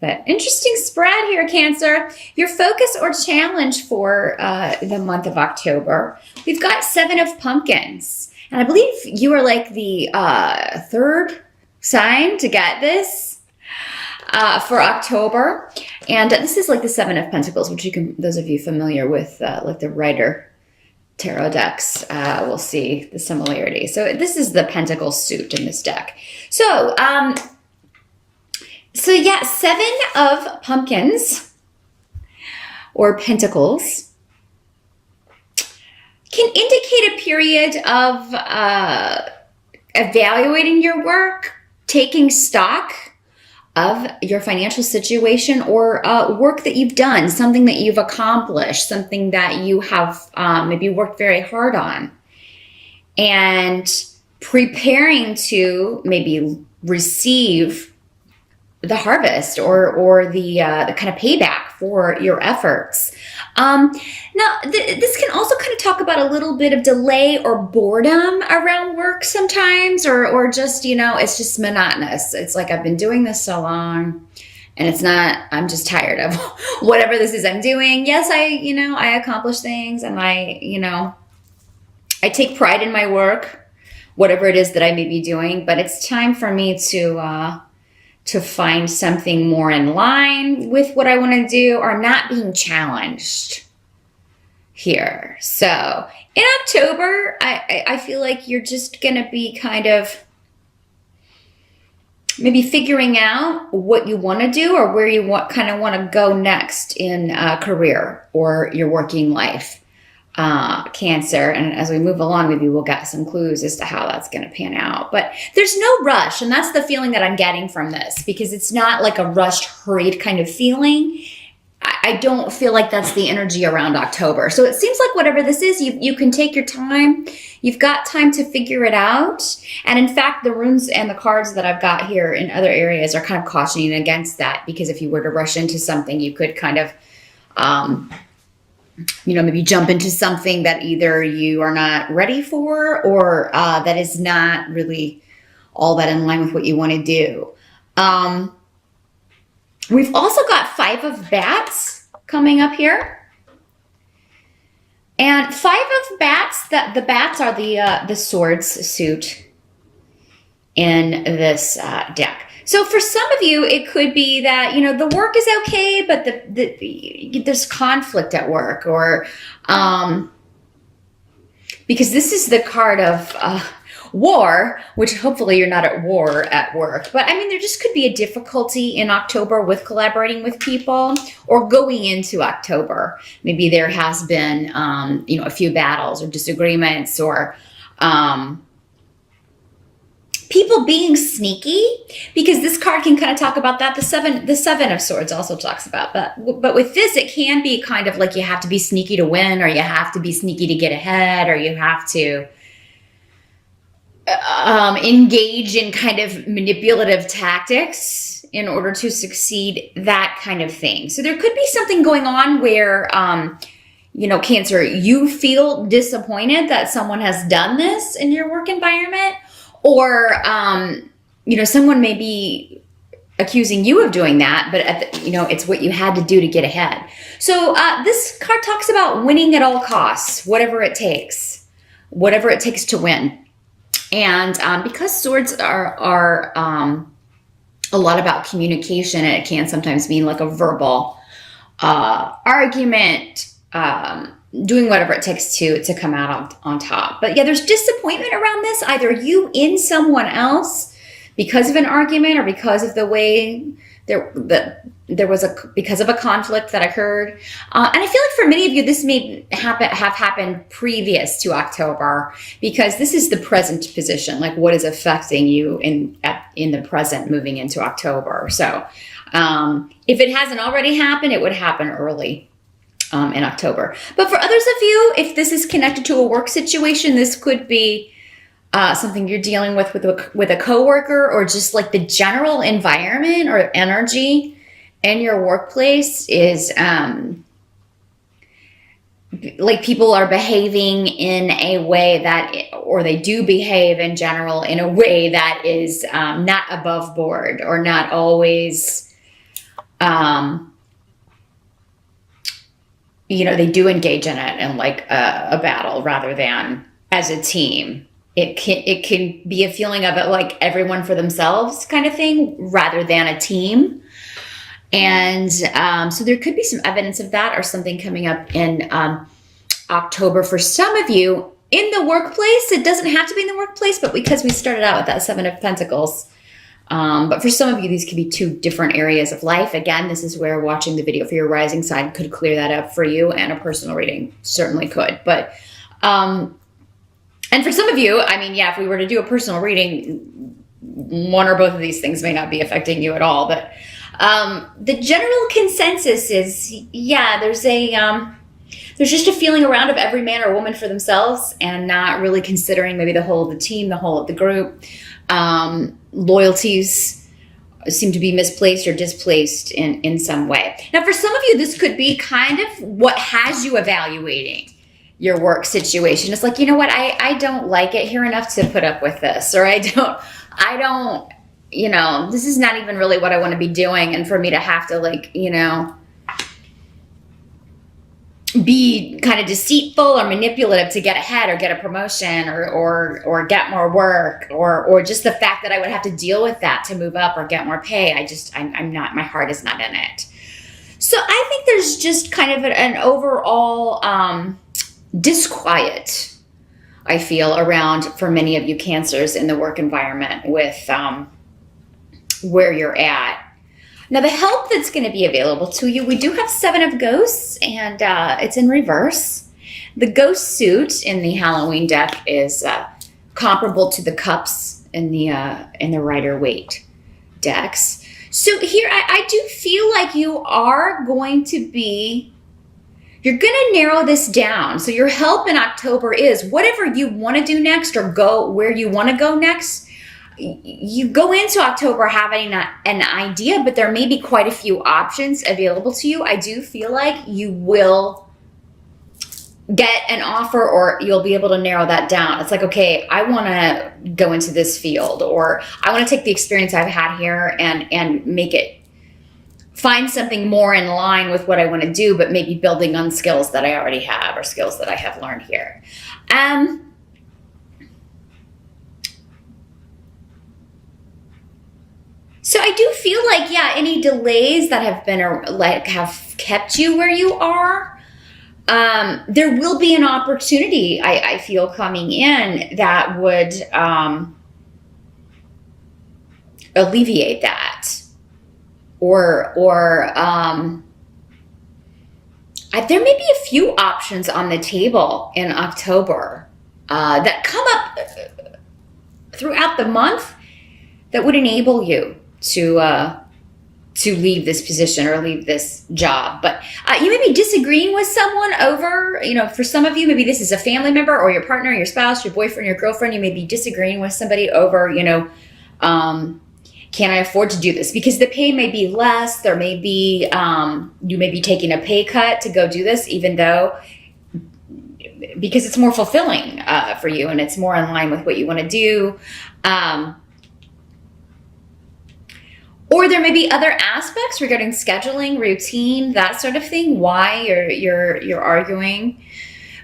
But interesting spread here, Cancer. Your focus or challenge for the month of October. We've got 7 of Pumpkins. And I believe you are like the third sign to get this for October. And this is like the 7 of Pentacles, which you can, those of you familiar with like the Rider Tarot decks will see the similarity. So this is the Pentacle suit in this deck. So, yeah, 7 of Pumpkins or Pentacles can indicate a period of evaluating your work, taking stock of your financial situation, or work that you've done, something that you've accomplished, something that you have maybe worked very hard on, and preparing to maybe receive the harvest or the kind of payback for your efforts. Now, this can also kind of talk about a little bit of delay or boredom around work sometimes, or just, you know, it's just monotonous. It's like, I've been doing this so long and it's not, I'm just tired of whatever this is I'm doing. Yes, I accomplish things, and I take pride in my work, whatever it is that I may be doing, but it's time for me to find something more in line with what I want to do, or not being challenged here. So in October, I feel like you're just going to be kind of maybe figuring out what you want to do, or where you want to go next in career or your working life, Cancer. And as we move along, maybe we'll get some clues as to how that's going to pan out. But there's no rush, and that's the feeling that I'm getting from this, because it's not like a rushed, hurried kind of feeling. I don't feel like that's the energy around October. So it seems like whatever this is, you can take your time. You've got time to figure it out. And in fact, the runes and the cards that I've got here in other areas are kind of cautioning against that, because if you were to rush into something, you could kind of, maybe jump into something that either you are not ready for, or that is not really all that in line with what you want to do. We've also got 5 of Bats coming up here. And 5 of Bats, the bats are the Swords suit in this deck. So for some of you, it could be that, the work is okay, but there's conflict at work, or because this is the card of war, which hopefully you're not at war at work. But I mean, there just could be a difficulty in October with collaborating with people, or going into October. Maybe there has been, a few battles or disagreements, or people being sneaky, because this card can kind of talk about that. The seven of Swords also talks about that. But with this, it can be kind of like you have to be sneaky to win, or you have to be sneaky to get ahead, or you have to engage in kind of manipulative tactics in order to succeed, that kind of thing. So there could be something going on where, Cancer, you feel disappointed that someone has done this in your work environment, or, someone may be accusing you of doing that, but it's what you had to do to get ahead. So this card talks about winning at all costs, whatever it takes to win. And because swords are a lot about communication, and it can sometimes mean like a verbal argument, doing whatever it takes to come out on top. But yeah, there's disappointment around this, either you in someone else because of an argument, or because of the way because of a conflict that occurred. And I feel like for many of you, this may have happened previous to October, because this is the present position, like what is affecting you in the present moving into October. So if it hasn't already happened, it would happen early in October. But for others of you, if this is connected to a work situation, this could be something you're dealing with a coworker, or just like the general environment or energy in your workplace is like people are behaving in a way that, or they do behave in general in a way that is not above board, or not always um, they do engage in it in like a battle rather than as a team. It can be a feeling of it like everyone for themselves kind of thing rather than a team. And so there could be some evidence of that or something coming up in October for some of you in the workplace. It doesn't have to be in the workplace, but because we started out with that Seven of Pentacles, but for some of you, these could be two different areas of life. Again, this is where watching the video for your rising sign could clear that up for you, and a personal reading certainly could. But, and for some of you, I mean, yeah, if we were to do a personal reading, one or both of these things may not be affecting you at all. But the general consensus is, yeah, there's just a feeling around of every man or woman for themselves and not really considering maybe the whole of the team, the whole of the group. Loyalties seem to be misplaced or displaced in some way. Now, for some of you, this could be kind of what has you evaluating your work situation. It's like, you know what, I don't like it here enough to put up with this, or I don't, this is not even really what I want to be doing. And for me to have to be kind of deceitful or manipulative to get ahead or get a promotion or get more work or just the fact that I would have to deal with that to move up or get more pay. I'm not, my heart is not in it. So I think there's just kind of an overall disquiet, I feel, around for many of you Cancers in the work environment with where you're at. Now, the help that's going to be available to you, we do have Seven of Ghosts, and it's in reverse. The Ghost suit in the Halloween deck is comparable to the Cups in the Rider-Waite decks. So here, I do feel like you're going to narrow this down. So your help in October is whatever you want to do next or go where you want to go next. You go into October having an idea, but there may be quite a few options available to you. I do feel like you will get an offer or you'll be able to narrow that down. It's like, okay, I want to go into this field, or I want to take the experience I've had here and find something more in line with what I want to do, but maybe building on skills that I already have or skills that I have learned here. So I do feel like, yeah, any delays that have kept you where you are, there will be an opportunity, I feel, coming in that would alleviate that. Or there may be a few options on the table in October that come up throughout the month that would enable you to leave this position or leave this job. But you may be disagreeing with someone over, for some of you, maybe this is a family member or your partner, your spouse, your boyfriend, your girlfriend. You may be disagreeing with somebody over, can I afford to do this? Because the pay may be less. There may be, you may be taking a pay cut to go do this, even though, because it's more fulfilling for you and it's more in line with what you want to do. Or there may be other aspects regarding scheduling, routine, that sort of thing, why you're arguing.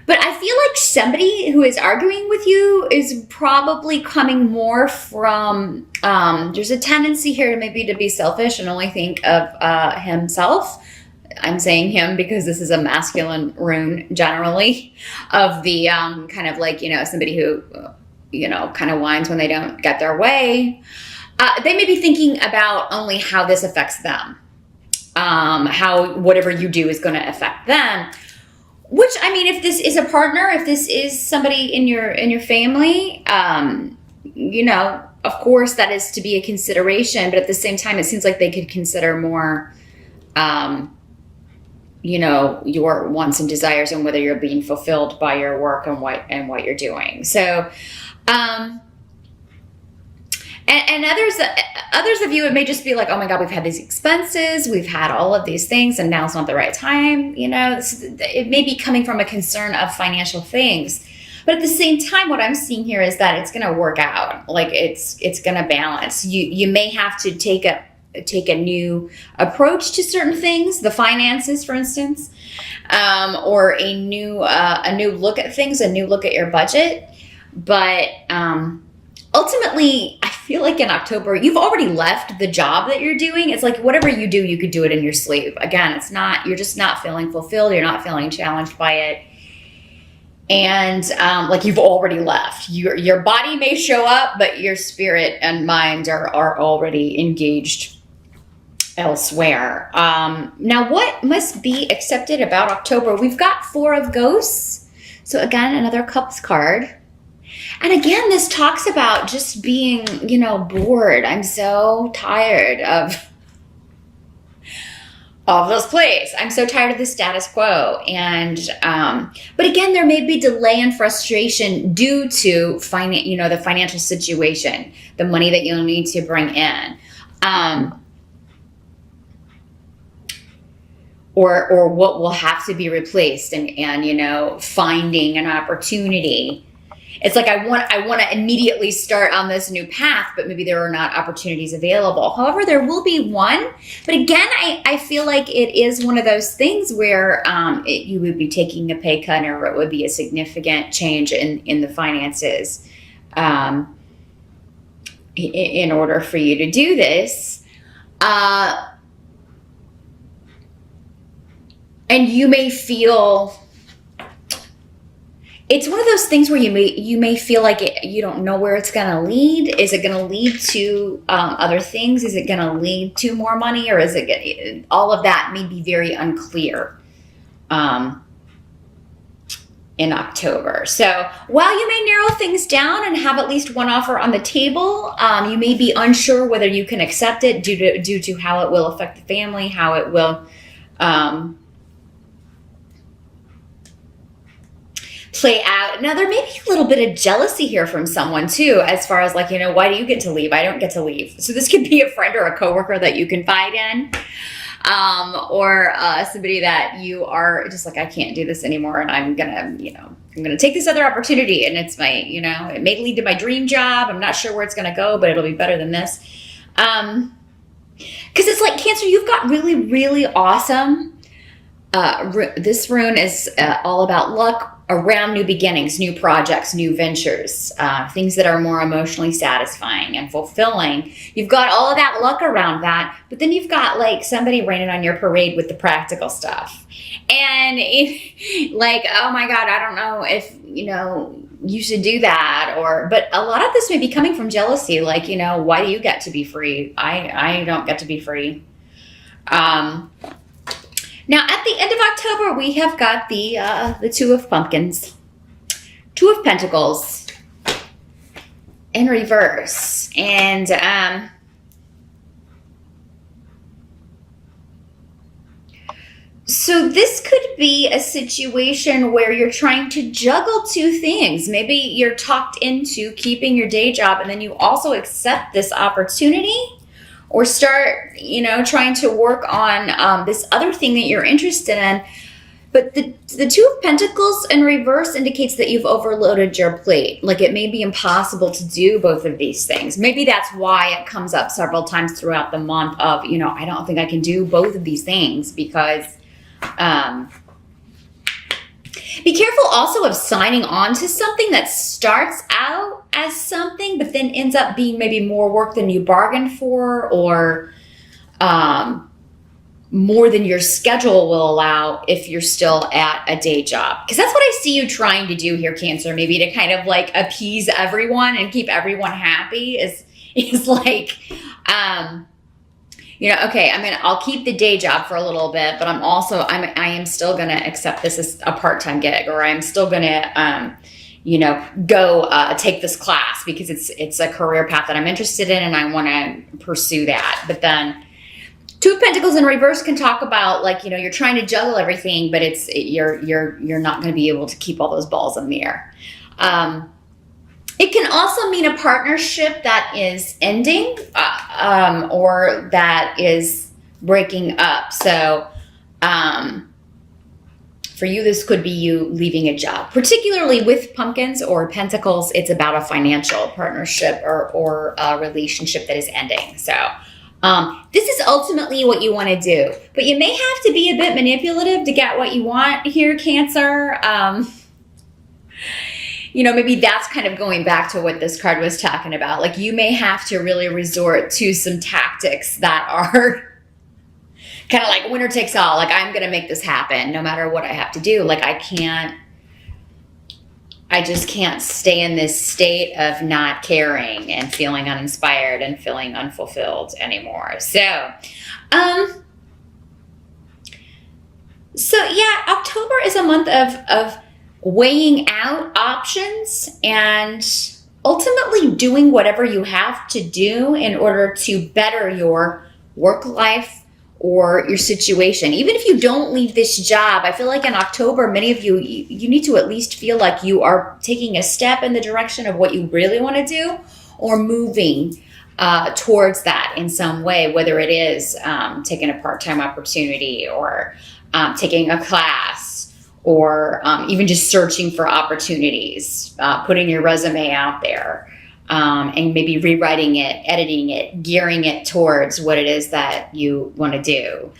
But I feel like somebody who is arguing with you is probably coming more from, there's a tendency here to be selfish and only think of himself. I'm saying him because this is a masculine rune generally, of the kind of like, somebody who, kind of whines when they don't get their way. They may be thinking about only how this affects them, how whatever you do is going to affect them. Which, I mean, if this is a partner, if this is somebody in your family, of course that is to be a consideration. But at the same time, it seems like they could consider more, your wants and desires and whether you're being fulfilled by your work and what you're doing. So. And others of you, it may just be like, oh my God, we've had these expenses, we've had all of these things, and now it's not the right time. It may be coming from a concern of financial things. But at the same time, what I'm seeing here is that it's going to work out. Like it's going to balance. You may have to take take a new approach to certain things, the finances, for instance, or a new look at things, a new look at your budget. But ultimately, I feel like in October, you've already left the job that you're doing. It's like whatever you do, you could do it in your sleep. Again, you're just not feeling fulfilled. You're not feeling challenged by it. And like you've already left. Your body may show up, but your spirit and mind are already engaged elsewhere. Now, what must be accepted about October? We've got Four of Ghosts. So again, another Cups card. And again, this talks about just being, bored. I'm so tired of this place. I'm so tired of the status quo. And, but again, there may be delay and frustration due to the financial situation, the money that you'll need to bring in. Or what will have to be replaced and finding an opportunity. It's like I want to immediately start on this new path, but maybe there are not opportunities available. However, there will be one. But again, I feel like it is one of those things where you would be taking a pay cut, or it would be a significant change in the finances in order for you to do this. And you may feel... It's one of those things where you may feel like you don't know where it's going to lead. Is it going to lead to other things? Is it going to lead to more money, or is it all of that may be very unclear in October. So while you may narrow things down and have at least one offer on the table, you may be unsure whether you can accept it due to how it will affect the family, how it will play out. Now, there may be a little bit of jealousy here from someone too, as far as why do you get to leave? I don't get to leave. So this could be a friend or a coworker that you confide in, or somebody that you are just like, I can't do this anymore, and I'm gonna take this other opportunity, and it's my, it may lead to my dream job. I'm not sure where it's gonna go, but it'll be better than this. Because it's like Cancer, you've got really, really awesome. This rune is all about luck around new beginnings, new projects, new ventures, things that are more emotionally satisfying and fulfilling. You've got all of that luck around that, but then you've got somebody raining on your parade with the practical stuff. And oh my God, I don't know if, you should do that, but a lot of this may be coming from jealousy. Why do you get to be free? I don't get to be free. Now, at the end of October, we have got the Two of Pumpkins, Two of Pentacles in reverse. And so this could be a situation where you're trying to juggle two things. Maybe you're talked into keeping your day job, and then you also accept this opportunity, or start, trying to work on this other thing that you're interested in. But the Two of Pentacles in reverse indicates that you've overloaded your plate. It may be impossible to do both of these things. Maybe that's why it comes up several times throughout the month of, I don't think I can do both of these things, because be careful also of signing on to something that starts out as something, but then ends up being maybe more work than you bargained for, or more than your schedule will allow if you're still at a day job. Because that's what I see you trying to do here, Cancer, maybe to kind of appease everyone and keep everyone happy is okay, I'll keep the day job for a little bit, but I am still going to accept this as a part-time gig, or I'm still going to, go take this class because it's a career path that I'm interested in and I want to pursue that. But then Two of Pentacles in reverse can talk about you're trying to juggle everything, but you're not going to be able to keep all those balls in the air. It can also mean a partnership that is ending or that is breaking up. So for you, this could be you leaving a job. Particularly with Pumpkins or Pentacles, it's about a financial partnership or a relationship that is ending. So This is ultimately what you want to do, but you may have to be a bit manipulative to get what you want here, Cancer. Maybe that's kind of going back to what this card was talking about. Like, you may have to really resort to some tactics that are kind of like winner takes all. Like, I'm going to make this happen no matter what I have to do. Like, I just can't stay in this state of not caring and feeling uninspired and feeling unfulfilled anymore. So yeah, October is a month of weighing out options and ultimately doing whatever you have to do in order to better your work life or your situation. Even if you don't leave this job, I feel like in October, many of you need to at least feel like you are taking a step in the direction of what you really want to do, or moving towards that in some way, whether it is taking a part-time opportunity, or taking a class, or even just searching for opportunities, putting your resume out there. And maybe rewriting it, editing it, gearing it towards what it is that you want to do.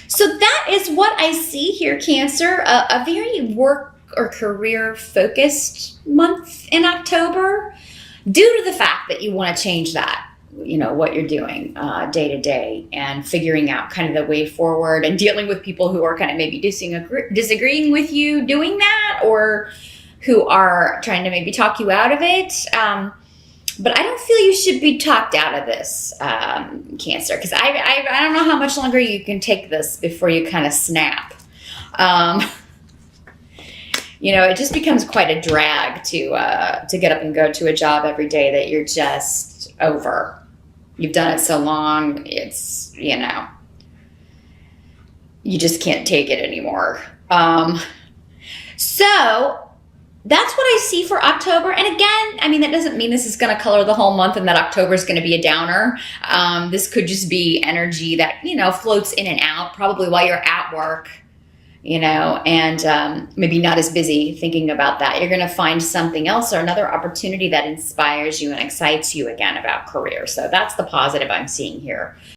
So that is what I see here, Cancer. A very work or career focused month in October, due to the fact that you want to change that, what you're doing day to day, and figuring out kind of the way forward, and dealing with people who are kind of maybe disagreeing with you doing that, or who are trying to maybe talk you out of it. But I don't feel you should be talked out of this, Cancer, because I don't know how much longer you can take this before you kind of snap. It just becomes quite a drag to get up and go to a job every day that you're just over. You've done it so long, it's, you just can't take it anymore. So that's what I see for October. And again, that doesn't mean this is going to color the whole month and that October is going to be a downer. This could just be energy that, floats in and out, probably while you're at work, and maybe not as busy thinking about that. You're going to find something else or another opportunity that inspires you and excites you again about career. So that's the positive I'm seeing here.